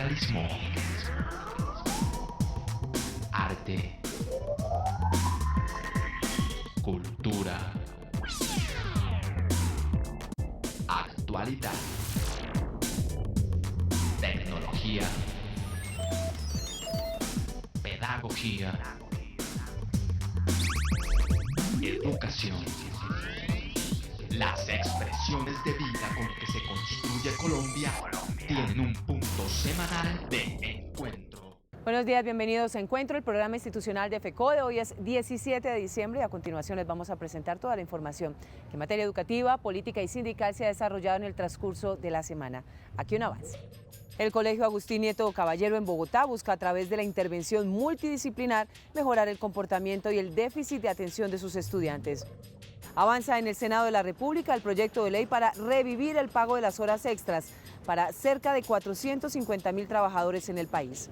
Sindicalismo, arte, cultura, actualidad, tecnología, pedagogía, educación. Las expresiones de vida con que se construye Colombia tienen un punto semanal de encuentro. Buenos días, bienvenidos a Encuentro, el programa institucional de FECODE. Hoy es 17 de diciembre y a continuación les vamos a presentar toda la información que en materia educativa, política y sindical se ha desarrollado en el transcurso de la semana. Aquí un avance. El Colegio Agustín Nieto Caballero en Bogotá busca a través de la intervención multidisciplinar mejorar el comportamiento y el déficit de atención de sus estudiantes. Avanza en el Senado de la República el proyecto de ley para revivir el pago de las horas extras para cerca de 450.000 trabajadores en el país.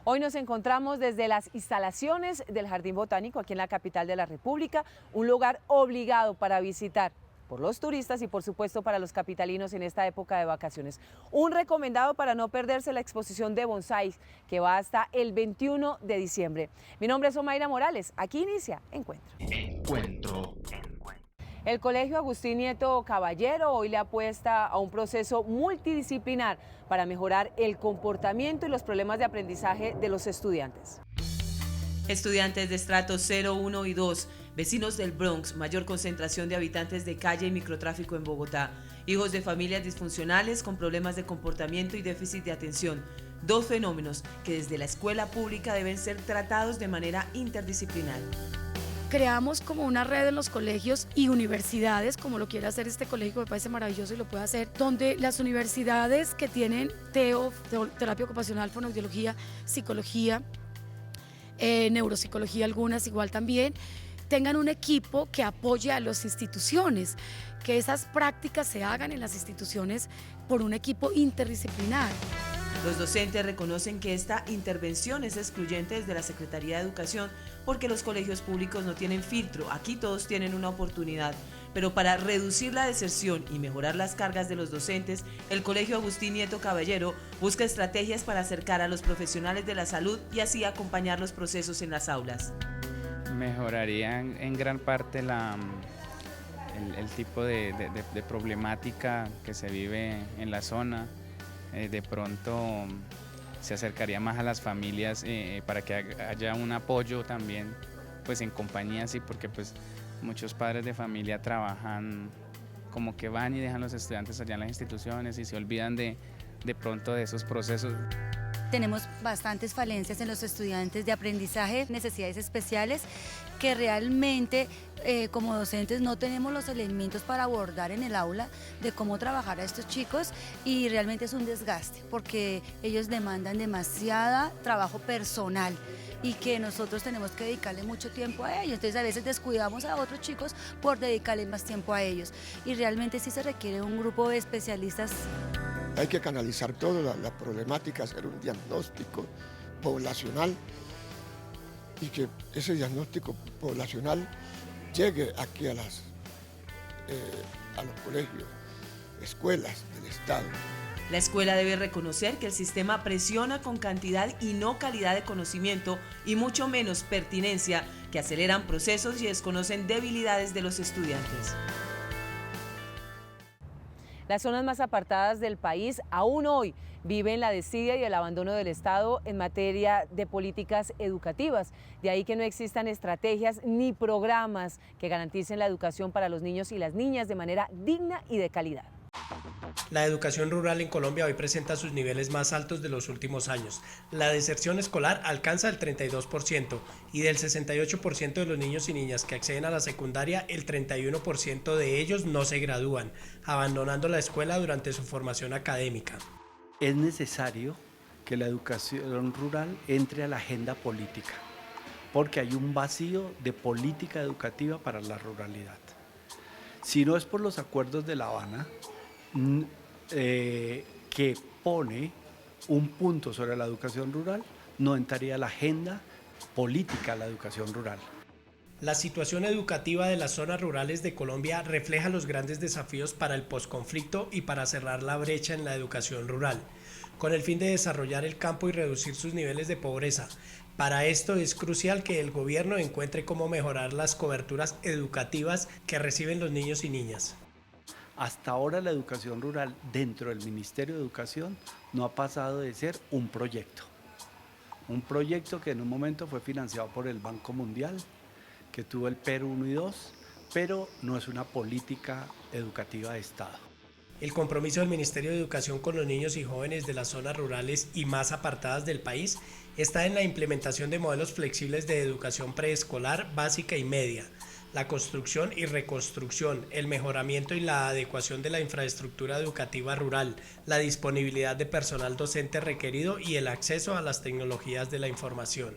Hoy nos encontramos desde las instalaciones del Jardín Botánico aquí en la capital de la República, un lugar obligado para visitar por los turistas y por supuesto para los capitalinos en esta época de vacaciones. Un recomendado para no perderse la exposición de bonsáis que va hasta el 21 de diciembre. Mi nombre es Omaira Morales, aquí inicia Encuentro. El Colegio Agustín Nieto Caballero hoy le apuesta a un proceso multidisciplinar para mejorar el comportamiento y los problemas de aprendizaje de los estudiantes. Estudiantes de estratos 0, 1 y 2, vecinos del Bronx, mayor concentración de habitantes de calle y microtráfico en Bogotá, hijos de familias disfuncionales con problemas de comportamiento y déficit de atención, dos fenómenos que desde la escuela pública deben ser tratados de manera interdisciplinar. Creamos como una red en los colegios y universidades, como lo quiere hacer este colegio, me parece maravilloso y lo puede hacer, donde las universidades que tienen TEO, terapia ocupacional, fonoaudiología, psicología, neuropsicología algunas igual también, tengan un equipo que apoye a las instituciones, que esas prácticas se hagan en las instituciones por un equipo interdisciplinar. Los docentes reconocen que esta intervención es excluyente desde la Secretaría de Educación porque los colegios públicos no tienen filtro, aquí todos tienen una oportunidad. Pero para reducir la deserción y mejorar las cargas de los docentes, el Colegio Agustín Nieto Caballero busca estrategias para acercar a los profesionales de la salud y así acompañar los procesos en las aulas. Mejoraría en gran parte el tipo de problemática que se vive en la zona. De pronto se acercaría más a las familias para que haya un apoyo también pues en compañía, sí, porque pues muchos padres de familia trabajan como que van y dejan los estudiantes allá en las instituciones y se olvidan de pronto de esos procesos. Tenemos bastantes falencias en los estudiantes de aprendizaje, necesidades especiales, que realmente como docentes no tenemos los elementos para abordar en el aula de cómo trabajar a estos chicos y realmente es un desgaste porque ellos demandan demasiado trabajo personal y que nosotros tenemos que dedicarle mucho tiempo a ellos, entonces a veces descuidamos a otros chicos por dedicarle más tiempo a ellos y realmente sí se requiere un grupo de especialistas. Hay que canalizar toda la problemática, hacer un diagnóstico poblacional y que ese diagnóstico poblacional llegue aquí a los colegios, escuelas del Estado. La escuela debe reconocer que el sistema presiona con cantidad y no calidad de conocimiento y mucho menos pertinencia, que aceleran procesos y desconocen debilidades de los estudiantes. Las zonas más apartadas del país aún hoy viven la desidia y el abandono del Estado en materia de políticas educativas. De ahí que no existan estrategias ni programas que garanticen la educación para los niños y las niñas de manera digna y de calidad. La educación rural en Colombia hoy presenta sus niveles más altos de los últimos años. La deserción escolar alcanza el 32% y del 68% de los niños y niñas que acceden a la secundaria, el 31% de ellos no se gradúan, abandonando la escuela durante su formación académica. Es necesario que la educación rural entre a la agenda política, porque hay un vacío de política educativa para la ruralidad. Si no es por los acuerdos de La Habana, que pone un punto sobre la educación rural, no entraría a la agenda política la educación rural. La situación educativa de las zonas rurales de Colombia refleja los grandes desafíos para el posconflicto y para cerrar la brecha en la educación rural. con el fin de desarrollar el campo y reducir sus niveles de pobreza. Para esto es crucial que el gobierno encuentre cómo mejorar las coberturas educativas que reciben los niños y niñas. Hasta ahora la educación rural dentro del Ministerio de Educación no ha pasado de ser un proyecto. Un proyecto que en un momento fue financiado por el Banco Mundial, que tuvo el PER 1 y 2, pero no es una política educativa de Estado. El compromiso del Ministerio de Educación con los niños y jóvenes de las zonas rurales y más apartadas del país está en la implementación de modelos flexibles de educación preescolar, básica y media, la construcción y reconstrucción, el mejoramiento y la adecuación de la infraestructura educativa rural, la disponibilidad de personal docente requerido y el acceso a las tecnologías de la información.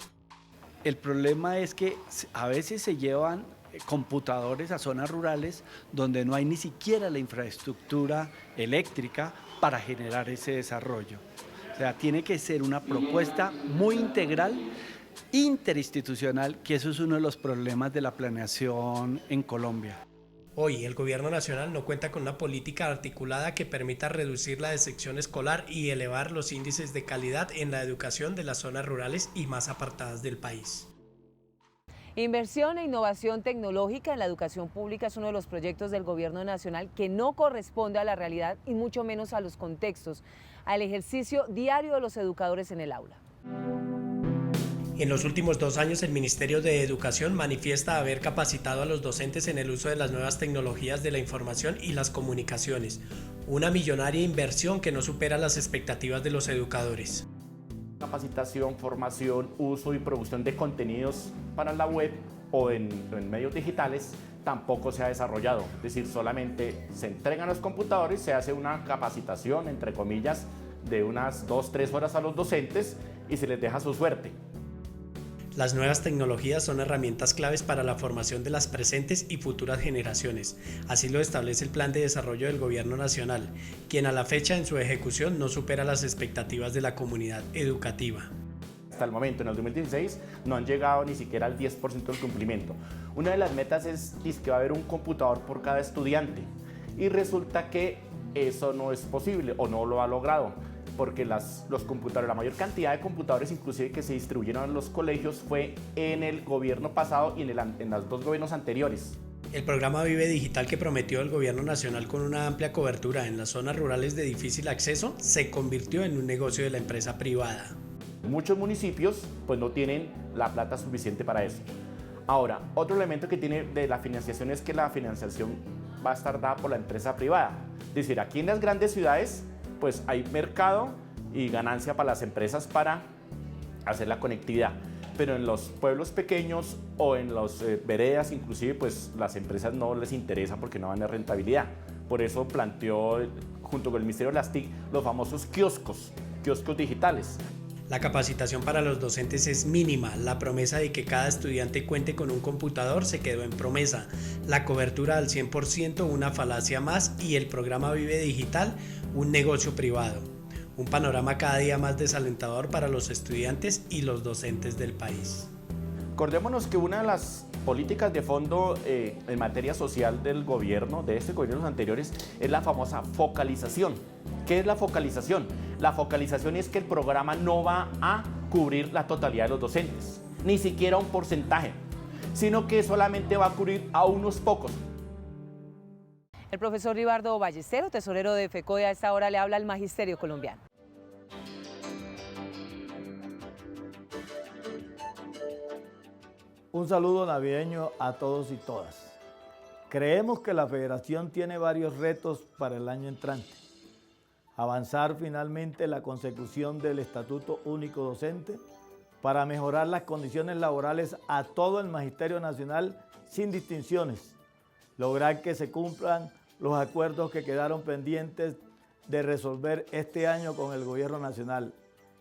El problema es que a veces se llevan computadores a zonas rurales donde no hay ni siquiera la infraestructura eléctrica para generar ese desarrollo. O sea, tiene que ser una propuesta muy integral, interinstitucional, que eso es uno de los problemas de la planeación en Colombia. Hoy, el gobierno nacional no cuenta con una política articulada que permita reducir la deserción escolar y elevar los índices de calidad en la educación de las zonas rurales y más apartadas del país. Inversión e innovación tecnológica en la educación pública es uno de los proyectos del gobierno nacional que no corresponde a la realidad y mucho menos a los contextos, al ejercicio diario de los educadores en el aula. En los últimos 2 años, el Ministerio de Educación manifiesta haber capacitado a los docentes en el uso de las nuevas tecnologías de la información y las comunicaciones, una millonaria inversión que no supera las expectativas de los educadores. Capacitación, formación, uso y producción de contenidos para la web o en medios digitales tampoco se ha desarrollado. Es decir, solamente se entregan los computadores, se hace una capacitación, entre comillas, de unas 2-3 horas a los docentes y se les deja su suerte. Las nuevas tecnologías son herramientas claves para la formación de las presentes y futuras generaciones. Así lo establece el Plan de Desarrollo del Gobierno Nacional, quien a la fecha en su ejecución no supera las expectativas de la comunidad educativa. Hasta el momento, en el 2016, no han llegado ni siquiera al 10% del cumplimiento. Una de las metas es que va a haber un computador por cada estudiante y resulta que eso no es posible o no lo ha logrado, porque los computadores, la mayor cantidad de computadores inclusive que se distribuyeron en los colegios fue en el gobierno pasado y en los 2 gobiernos anteriores. El programa Vive Digital que prometió el gobierno nacional con una amplia cobertura en las zonas rurales de difícil acceso se convirtió en un negocio de la empresa privada. Muchos municipios pues no tienen la plata suficiente para eso. Ahora, otro elemento que tiene de la financiación es que la financiación va a estar dada por la empresa privada. Es decir, aquí en las grandes ciudades pues hay mercado y ganancia para las empresas para hacer la conectividad. Pero en los pueblos pequeños o en las veredas inclusive, pues las empresas no les interesa porque no van a rentabilidad. Por eso planteó, junto con el Ministerio de las TIC, los famosos kioscos digitales. La capacitación para los docentes es mínima. La promesa de que cada estudiante cuente con un computador se quedó en promesa. La cobertura al 100% una falacia más y el programa Vive Digital un negocio privado. Un panorama cada día más desalentador para los estudiantes y los docentes del país. Acordémonos que una de las políticas de fondo en materia social del gobierno, de este gobierno y los anteriores, es la famosa focalización. ¿Qué es la focalización? La focalización es que el programa no va a cubrir la totalidad de los docentes, ni siquiera un porcentaje, sino que solamente va a cubrir a unos pocos. El profesor Ribardo Ballestero, tesorero de FECODE, a esta hora le habla al magisterio colombiano. Un saludo navideño a todos y todas. Creemos que la Federación tiene varios retos para el año entrante. Avanzar finalmente la consecución del Estatuto Único Docente para mejorar las condiciones laborales a todo el Magisterio Nacional sin distinciones. Lograr que se cumplan los acuerdos que quedaron pendientes de resolver este año con el Gobierno Nacional.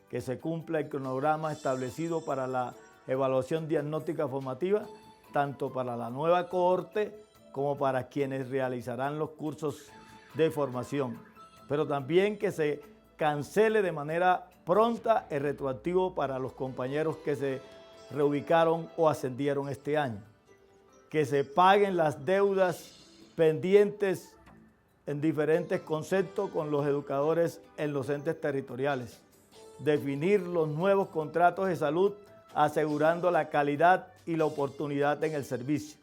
Que se cumpla el cronograma establecido para la evaluación diagnóstica formativa, tanto para la nueva cohorte como para quienes realizarán los cursos de formación. Pero también que se cancele de manera pronta el retroactivo para los compañeros que se reubicaron o ascendieron este año. Que se paguen las deudas pendientes en diferentes conceptos con los educadores en los entes territoriales. Definir los nuevos contratos de salud asegurando la calidad y la oportunidad en el servicio.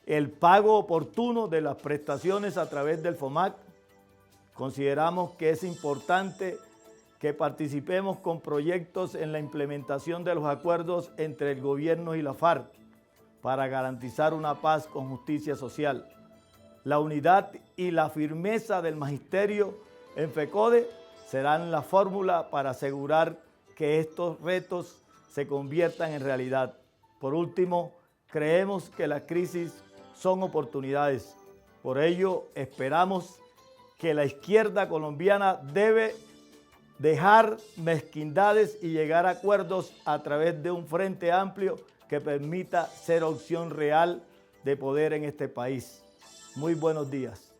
El pago oportuno de las prestaciones a través del FOMAC. Consideramos que es importante que participemos con proyectos en la implementación de los acuerdos entre el gobierno y la FARC para garantizar una paz con justicia social. La unidad y la firmeza del magisterio en FECODE serán la fórmula para asegurar que estos retos se conviertan en realidad. Por último, creemos que las crisis son oportunidades. Por ello, esperamos que la izquierda colombiana debe dejar mezquindades y llegar a acuerdos a través de un frente amplio que permita ser opción real de poder en este país. Muy buenos días.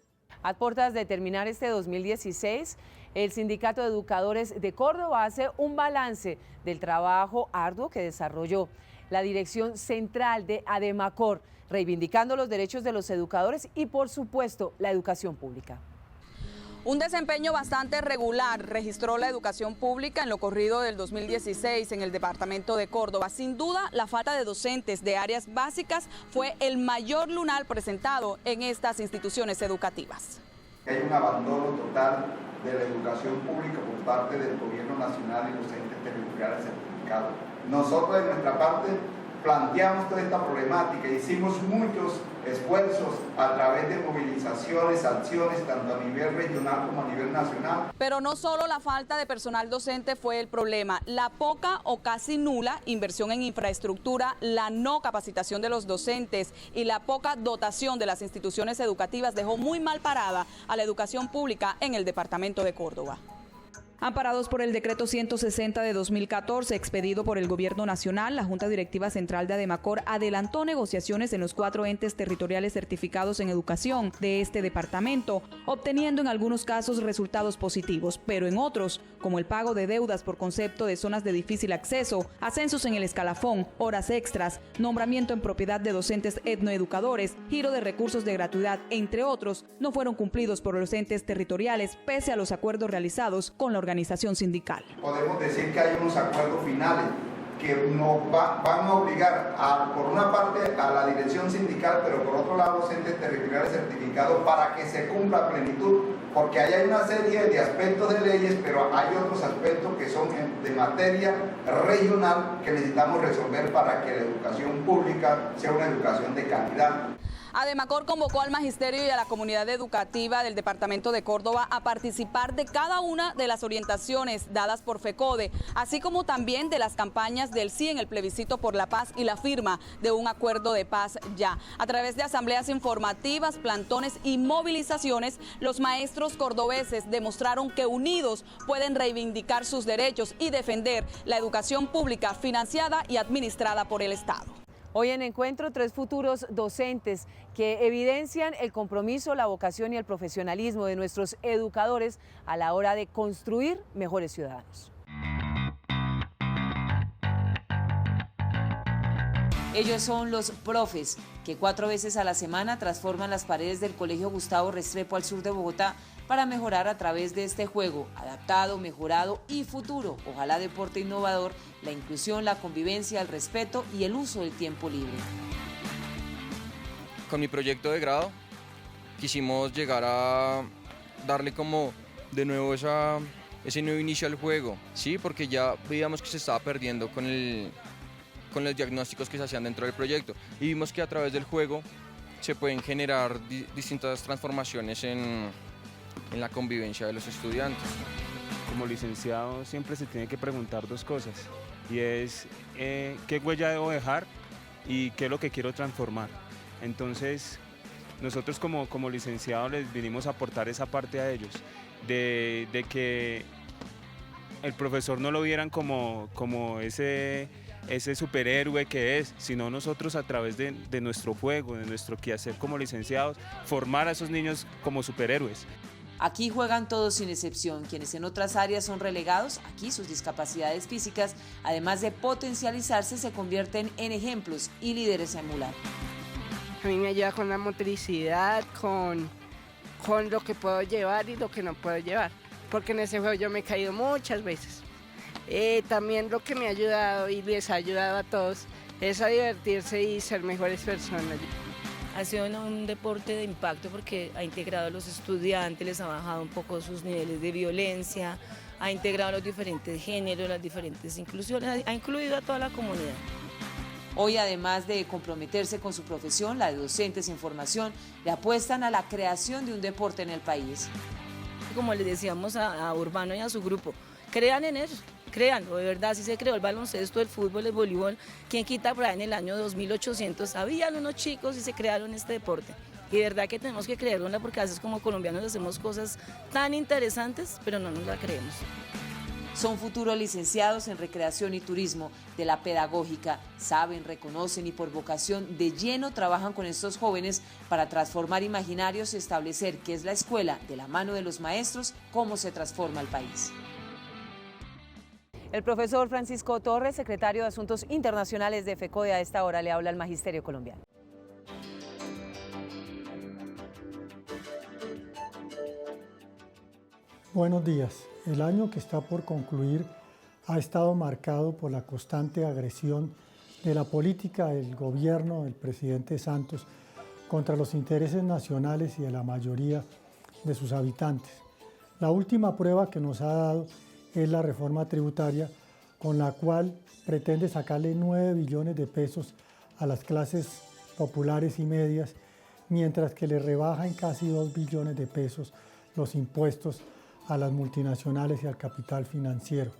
A puertas de terminar este 2016, el Sindicato de Educadores de Córdoba hace un balance del trabajo arduo que desarrolló la Dirección Central de ADEMACOR, reivindicando los derechos de los educadores y, por supuesto, la educación pública. Un desempeño bastante regular registró la educación pública en lo corrido del 2016 en el departamento de Córdoba. Sin duda, la falta de docentes de áreas básicas fue el mayor lunar presentado en estas instituciones educativas. Hay un abandono total de la educación pública por parte del gobierno nacional y los entes territoriales certificados. Nosotros, de nuestra parte, planteamos toda esta problemática, hicimos muchos esfuerzos a través de movilizaciones, acciones, tanto a nivel regional como a nivel nacional. Pero no solo la falta de personal docente fue el problema, la poca o casi nula inversión en infraestructura, la no capacitación de los docentes y la poca dotación de las instituciones educativas dejó muy mal parada a la educación pública en el departamento de Córdoba. Amparados por el decreto 160 de 2014 expedido por el Gobierno Nacional, la Junta Directiva Central de ADEMACOR adelantó negociaciones en los 4 entes territoriales certificados en educación de este departamento, obteniendo en algunos casos resultados positivos, pero en otros, como el pago de deudas por concepto de zonas de difícil acceso, ascensos en el escalafón, horas extras, nombramiento en propiedad de docentes etnoeducadores, giro de recursos de gratuidad, entre otros, no fueron cumplidos por los entes territoriales pese a los acuerdos realizados con la organización sindical. Podemos decir que hay unos acuerdos finales que nos van a obligar, por una parte, a la dirección sindical, pero por otro lado, los entes territoriales certificados para que se cumpla a plenitud, porque ahí hay una serie de aspectos de leyes, pero hay otros aspectos que son de materia regional que necesitamos resolver para que la educación pública sea una educación de calidad. ADEMACOR convocó al magisterio y a la comunidad educativa del departamento de Córdoba a participar de cada una de las orientaciones dadas por FECODE, así como también de las campañas del sí en el plebiscito por la paz y la firma de un acuerdo de paz ya. A través de asambleas informativas, plantones y movilizaciones, los maestros cordobeses demostraron que unidos pueden reivindicar sus derechos y defender la educación pública financiada y administrada por el Estado. Hoy en Encuentro, 3 futuros docentes que evidencian el compromiso, la vocación y el profesionalismo de nuestros educadores a la hora de construir mejores ciudadanos. Ellos son los profes, que 4 veces a la semana transforman las paredes del Colegio Gustavo Restrepo al sur de Bogotá para mejorar a través de este juego, adaptado, mejorado y futuro, ojalá deporte innovador, la inclusión, la convivencia, el respeto y el uso del tiempo libre. Con mi proyecto de grado quisimos llegar a darle como de nuevo ese nuevo inicio al juego, ¿sí? Porque ya veíamos que se estaba perdiendo con los diagnósticos que se hacían dentro del proyecto y vimos que a través del juego se pueden generar distintas transformaciones en la convivencia de los estudiantes. Como licenciado siempre se tiene que preguntar 2 cosas y es qué huella debo dejar y qué es lo que quiero transformar. Entonces nosotros como licenciados les vinimos a aportar esa parte a ellos, de que el profesor no lo vieran como ese superhéroe que es, sino nosotros a través de nuestro juego, de nuestro quehacer como licenciados, formar a esos niños como superhéroes. Aquí juegan todos sin excepción, quienes en otras áreas son relegados, aquí sus discapacidades físicas, además de potencializarse, se convierten en ejemplos y líderes a emular. A mí me ayuda con la motricidad, con con lo que puedo llevar y lo que no puedo llevar, porque en ese juego yo me he caído muchas veces. También lo que me ha ayudado y les ha ayudado a todos es a divertirse y ser mejores personas. Ha sido un deporte de impacto porque ha integrado a los estudiantes, les ha bajado un poco sus niveles de violencia, ha integrado a los diferentes géneros, las diferentes inclusiones, ha incluido a toda la comunidad. Hoy, además de comprometerse con su profesión, la de docentes en formación, le apuestan a la creación de un deporte en el país. Como les decíamos a Urbano y a su grupo, crean en eso. Créanlo, de verdad, si se creó el baloncesto, el fútbol, el voleibol, ¿quién quita por ahí en el año 2800? Habían unos chicos y se crearon este deporte. Y de verdad que tenemos que creerlo porque a veces como colombianos hacemos cosas tan interesantes, pero no nos la creemos. Son futuros licenciados en recreación y turismo de la pedagógica. Saben, reconocen y por vocación de lleno trabajan con estos jóvenes para transformar imaginarios y establecer que es la escuela, de la mano de los maestros, cómo se transforma el país. El profesor Francisco Torres, secretario de Asuntos Internacionales de FECODE, a esta hora le habla al Magisterio Colombiano. Buenos días. El año que está por concluir ha estado marcado por la constante agresión de la política del gobierno del presidente Santos contra los intereses nacionales y de la mayoría de sus habitantes. La última prueba que nos ha dado es la reforma tributaria, con la cual pretende sacarle 9 billones de pesos a las clases populares y medias, mientras que le rebaja en casi 2 billones de pesos los impuestos a las multinacionales y al capital financiero.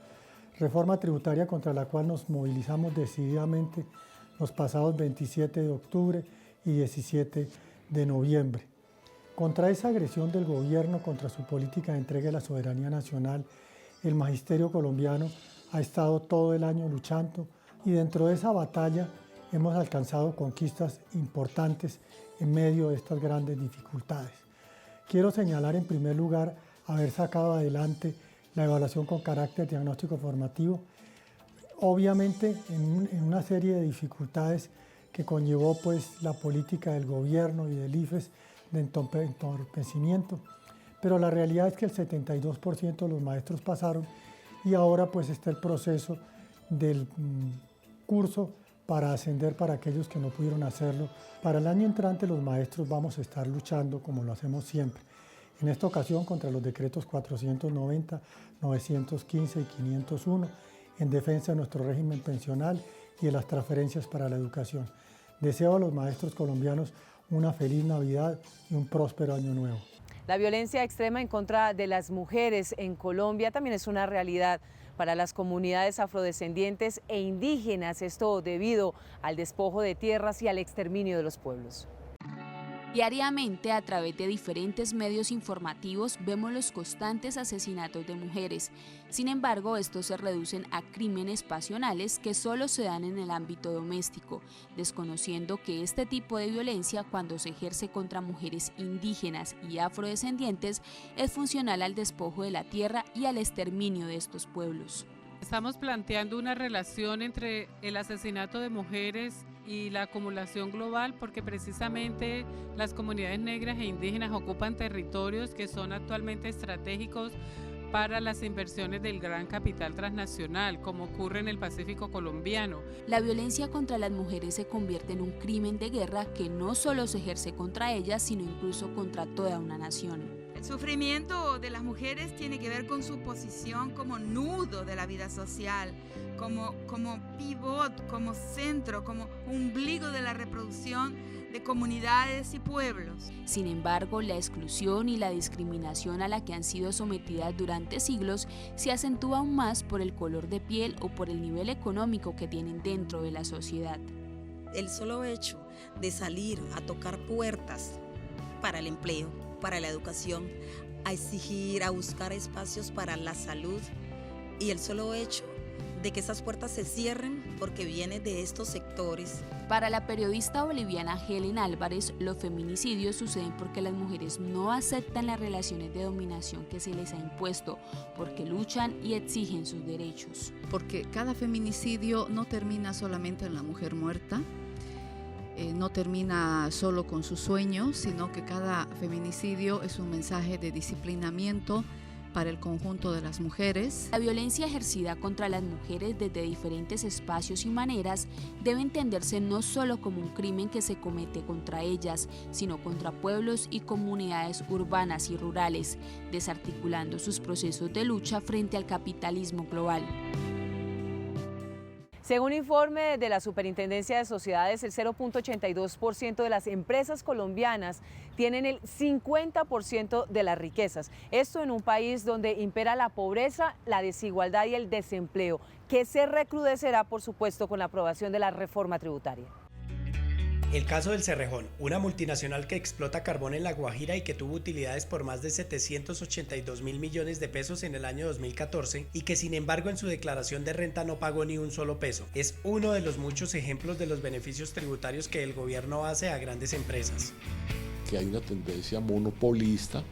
Reforma tributaria contra la cual nos movilizamos decididamente los pasados 27 de octubre y 17 de noviembre. Contra esa agresión del gobierno, contra su política de entrega de la soberanía nacional, el Magisterio Colombiano ha estado todo el año luchando y dentro de esa batalla hemos alcanzado conquistas importantes en medio de estas grandes dificultades. Quiero señalar en primer lugar haber sacado adelante la evaluación con carácter diagnóstico formativo, obviamente en una serie de dificultades que conllevó pues la política del gobierno y del IFES de entorpecimiento, pero la realidad es que el 72% de los maestros pasaron y ahora pues está el proceso del curso para ascender para aquellos que no pudieron hacerlo. Para el año entrante los maestros vamos a estar luchando como lo hacemos siempre. En esta ocasión contra los decretos 490, 915 y 501 en defensa de nuestro régimen pensional y de las transferencias para la educación. Deseo a los maestros colombianos una feliz Navidad y un próspero año nuevo. La violencia extrema en contra de las mujeres en Colombia también es una realidad para las comunidades afrodescendientes e indígenas, esto debido al despojo de tierras y al exterminio de los pueblos. Diariamente, a través de diferentes medios informativos, vemos los constantes asesinatos de mujeres. Sin embargo, estos se reducen a crímenes pasionales que solo se dan en el ámbito doméstico, desconociendo que este tipo de violencia, cuando se ejerce contra mujeres indígenas y afrodescendientes, es funcional al despojo de la tierra y al exterminio de estos pueblos. Estamos planteando una relación entre el asesinato de mujeres y la acumulación global, porque precisamente las comunidades negras e indígenas ocupan territorios que son actualmente estratégicos para las inversiones del gran capital transnacional, como ocurre en el Pacífico colombiano. La violencia contra las mujeres se convierte en un crimen de guerra que no solo se ejerce contra ellas, sino incluso contra toda una nación. El sufrimiento de las mujeres tiene que ver con su posición como nudo de la vida social, como pivot, como centro, como ombligo de la reproducción de comunidades y pueblos. Sin embargo, la exclusión y la discriminación a la que han sido sometidas durante siglos se acentúa aún más por el color de piel o por el nivel económico que tienen dentro de la sociedad. El solo hecho de salir a tocar puertas para el empleo, para la educación, a exigir, a buscar espacios para la salud, y el solo hecho de que esas puertas se cierren porque viene de estos sectores. Para la periodista boliviana Helen Álvarez, los feminicidios suceden porque las mujeres no aceptan las relaciones de dominación que se les ha impuesto, porque luchan y exigen sus derechos. Porque cada feminicidio no termina solamente en la mujer muerta, no termina solo con su sueño, sino que cada feminicidio es un mensaje de disciplinamiento para el conjunto de las mujeres. La violencia ejercida contra las mujeres desde diferentes espacios y maneras debe entenderse no solo como un crimen que se comete contra ellas, sino contra pueblos y comunidades urbanas y rurales, desarticulando sus procesos de lucha frente al capitalismo global. Según informe de la Superintendencia de Sociedades, el 0.82% de las empresas colombianas tienen el 50% de las riquezas. Esto en un país donde impera la pobreza, la desigualdad y el desempleo, que se recrudecerá, por supuesto, con la aprobación de la reforma tributaria. El caso del Cerrejón, una multinacional que explota carbón en La Guajira y que tuvo utilidades por más de 782.000 millones de pesos en el año 2014 y que sin embargo en su declaración de renta no pagó ni un solo peso. Es uno de los muchos ejemplos de los beneficios tributarios que el gobierno hace a grandes empresas. Que hay una tendencia monopolista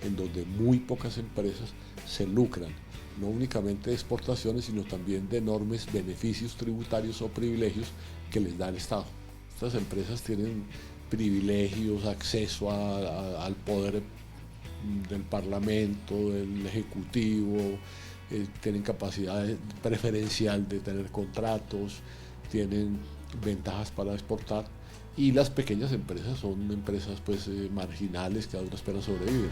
en donde muy pocas empresas se lucran, no únicamente de exportaciones, sino también de enormes beneficios tributarios o privilegios que les da el Estado. Estas empresas tienen privilegios, acceso al poder del Parlamento, del Ejecutivo, tienen capacidad preferencial de tener contratos, tienen ventajas para exportar, y las pequeñas empresas son empresas marginales que a duras penas sobreviven.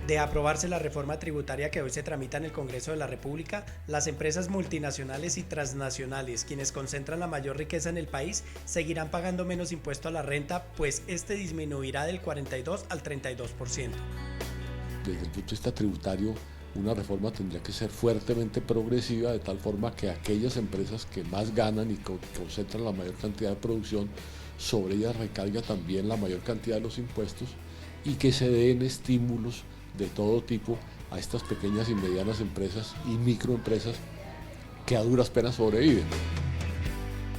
De aprobarse la reforma tributaria que hoy se tramita en el Congreso de la República, las empresas multinacionales y transnacionales, quienes concentran la mayor riqueza en el país, seguirán pagando menos impuesto a la renta, pues este disminuirá del 42 al 32%. Desde el punto de vista tributario, una reforma tendría que ser fuertemente progresiva, de tal forma que aquellas empresas que más ganan y concentran la mayor cantidad de producción, sobre ellas recaiga también la mayor cantidad de los impuestos, y que se den estímulos de todo tipo a estas pequeñas y medianas empresas y microempresas que a duras penas sobreviven.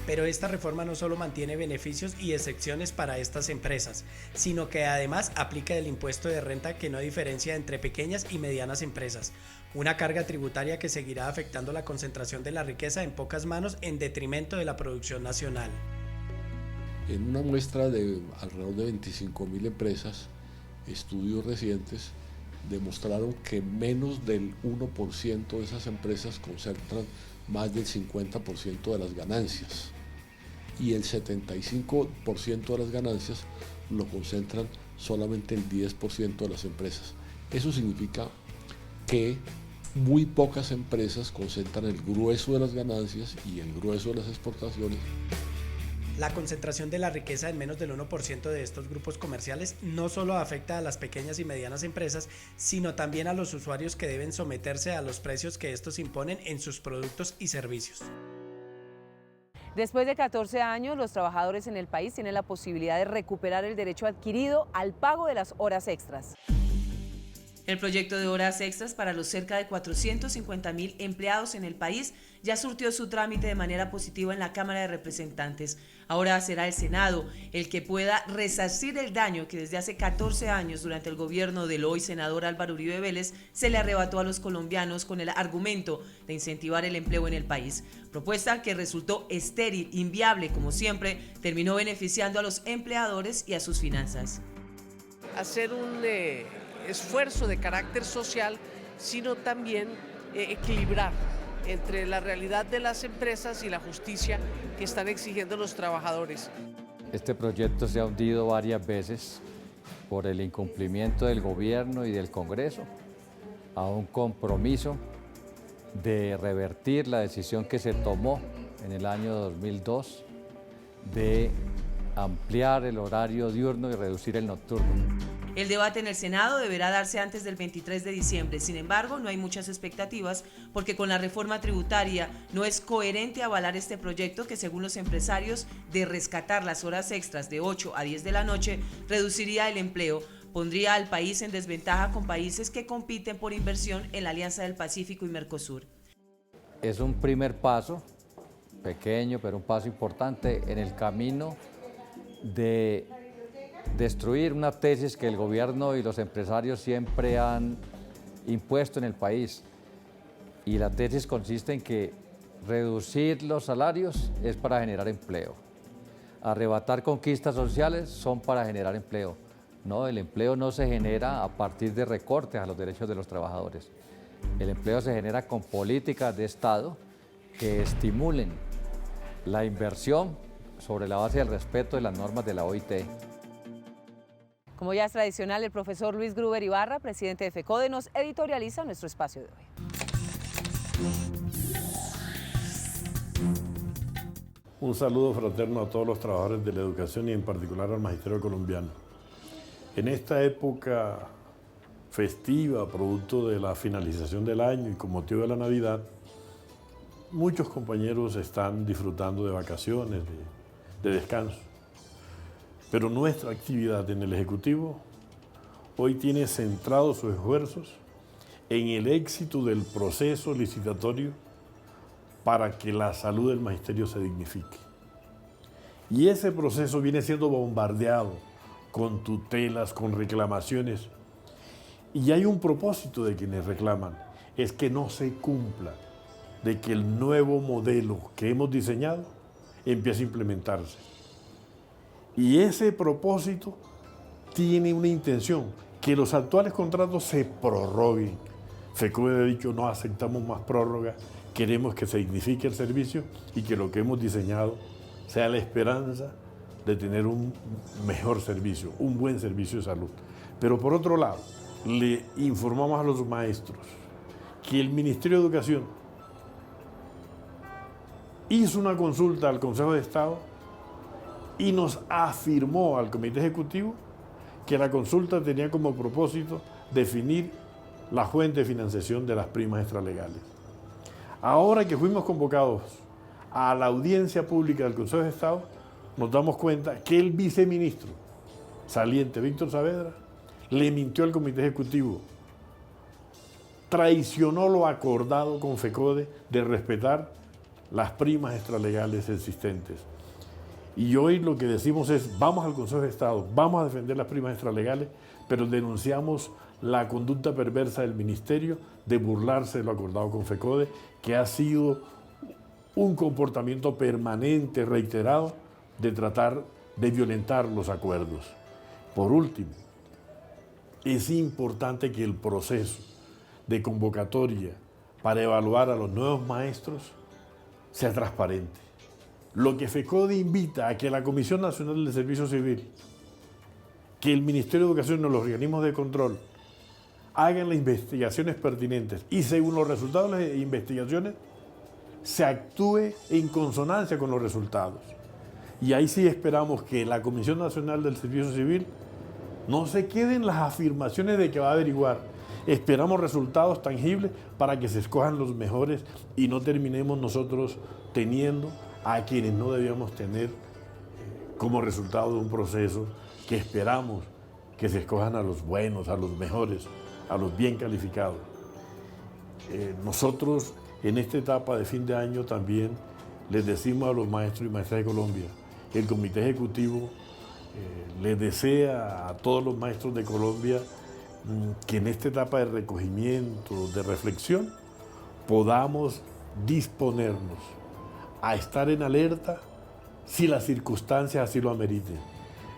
Pero esta reforma no solo mantiene beneficios y excepciones para estas empresas, sino que además aplica el impuesto de renta que no diferencia entre pequeñas y medianas empresas, una carga tributaria que seguirá afectando la concentración de la riqueza en pocas manos en detrimento de la producción nacional. En una muestra de alrededor de 25.000 empresas, estudios recientes demostraron que menos del 1% de esas empresas concentran más del 50% de las ganancias, y el 75% de las ganancias lo concentran solamente el 10% de las empresas. Eso significa que muy pocas empresas concentran el grueso de las ganancias y el grueso de las exportaciones. La concentración de la riqueza en menos del 1% de estos grupos comerciales no solo afecta a las pequeñas y medianas empresas, sino también a los usuarios que deben someterse a los precios que estos imponen en sus productos y servicios. Después de 14 años, los trabajadores en el país tienen la posibilidad de recuperar el derecho adquirido al pago de las horas extras. El proyecto de horas extras para los cerca de 450.000 empleados en el país ya surtió su trámite de manera positiva en la Cámara de Representantes. Ahora será el Senado el que pueda resarcir el daño que desde hace 14 años, durante el gobierno del hoy senador Álvaro Uribe Vélez, se le arrebató a los colombianos con el argumento de incentivar el empleo en el país. Propuesta que resultó estéril, inviable, como siempre, terminó beneficiando a los empleadores y a sus finanzas. Hacer un esfuerzo de carácter social, sino también equilibrar entre la realidad de las empresas y la justicia que están exigiendo los trabajadores. Este proyecto se ha hundido varias veces por el incumplimiento del gobierno y del Congreso a un compromiso de revertir la decisión que se tomó en el año 2002 de ampliar el horario diurno y reducir el nocturno. El debate en el Senado deberá darse antes del 23 de diciembre. Sin embargo, no hay muchas expectativas porque con la reforma tributaria no es coherente avalar este proyecto que, según los empresarios, de rescatar las horas extras de 8 a 10 de la noche, reduciría el empleo, pondría al país en desventaja con países que compiten por inversión en la Alianza del Pacífico y Mercosur. Es un primer paso, pequeño, pero un paso importante en el camino de destruir una tesis que el gobierno y los empresarios siempre han impuesto en el país. Y la tesis consiste en que reducir los salarios es para generar empleo. arrebatar conquistas sociales son para generar empleo. No, el empleo no se genera a partir de recortes a los derechos de los trabajadores. El empleo se genera con políticas de Estado que estimulen la inversión sobre la base del respeto de las normas de la OIT. Como ya es tradicional, el profesor Luis Gruber Ibarra, presidente de FECODE, nos editorializa nuestro espacio de hoy. Un saludo fraterno a todos los trabajadores de la educación y en particular al magisterio colombiano. En esta época festiva, producto de la finalización del año y con motivo de la Navidad, muchos compañeros están disfrutando de vacaciones, de descanso. Pero nuestra actividad en el Ejecutivo hoy tiene centrados sus esfuerzos en el éxito del proceso licitatorio para que la salud del magisterio se dignifique. Y ese proceso viene siendo bombardeado con tutelas, con reclamaciones. Y hay un propósito de quienes reclaman, es que no se cumpla, de que el nuevo modelo que hemos diseñado empiece a implementarse. Y ese propósito tiene una intención, que los actuales contratos se prorroguen. FECODE ha dicho, no aceptamos más prórroga, queremos que se dignifique el servicio y que lo que hemos diseñado sea la esperanza de tener un mejor servicio, un buen servicio de salud. Pero por otro lado, le informamos a los maestros que el Ministerio de Educación hizo una consulta al Consejo de Estado y nos afirmó al Comité Ejecutivo que la consulta tenía como propósito definir la fuente de financiación de las primas extralegales. Ahora que fuimos convocados a la audiencia pública del Consejo de Estado, nos damos cuenta que el viceministro saliente, Víctor Saavedra, le mintió al Comité Ejecutivo, traicionó lo acordado con FECODE de respetar las primas extralegales existentes. Y hoy lo que decimos es, vamos al Consejo de Estado, vamos a defender las primas extralegales, pero denunciamos la conducta perversa del Ministerio de burlarse de lo acordado con FECODE, que ha sido un comportamiento permanente, reiterado, de tratar de violentar los acuerdos. Por último, es importante que el proceso de convocatoria para evaluar a los nuevos maestros sea transparente. Lo que FECODE invita a que la Comisión Nacional del Servicio Civil, que el Ministerio de Educación y los organismos de control hagan las investigaciones pertinentes y según los resultados de las investigaciones se actúe en consonancia con los resultados. Y ahí sí esperamos que la Comisión Nacional del Servicio Civil no se queden las afirmaciones de que va a averiguar. Esperamos resultados tangibles para que se escojan los mejores y no terminemos nosotros teniendo a quienes no debíamos tener como resultado de un proceso que esperamos que se escojan a los buenos, a los mejores, a los bien calificados. Nosotros en esta etapa de fin de año también les decimos a los maestros y maestras de Colombia, el Comité Ejecutivo les desea a todos los maestros de Colombia que en esta etapa de recogimiento, de reflexión, podamos disponernos a estar en alerta si las circunstancias así lo ameriten.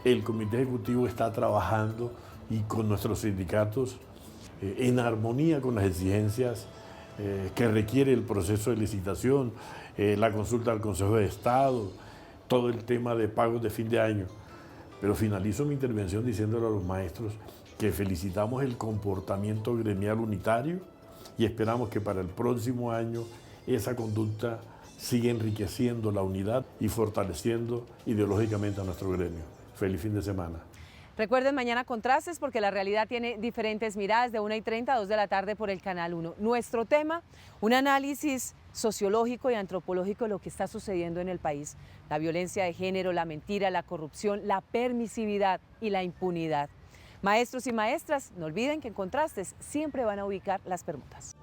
El Comité Ejecutivo está trabajando y con nuestros sindicatos en armonía con las exigencias que requiere el proceso de licitación, la consulta al Consejo de Estado, todo el tema de pagos de fin de año. Pero finalizo mi intervención diciéndole a los maestros que felicitamos el comportamiento gremial unitario y esperamos que para el próximo año esa conducta siga enriqueciendo la unidad y fortaleciendo ideológicamente a nuestro gremio. Feliz fin de semana. Recuerden mañana Contrastes porque la realidad tiene diferentes miradas de 1:30 a 2 de la tarde por el Canal 1. Nuestro tema, un análisis sociológico y antropológico de lo que está sucediendo en el país. La violencia de género, la mentira, la corrupción, la permisividad y la impunidad. Maestros y maestras, no olviden que en Contrastes siempre van a ubicar las permutas.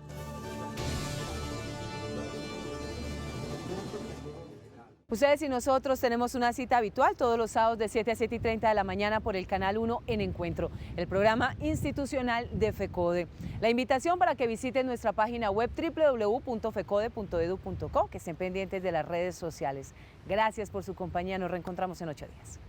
Ustedes y nosotros tenemos una cita habitual todos los sábados de 7 a 7 y 30 de la mañana por el Canal 1 en Encuentro, el programa institucional de FECODE. La invitación para que visiten nuestra página web www.fecode.edu.co, que estén pendientes de las redes sociales. Gracias por su compañía, nos reencontramos en 8 días.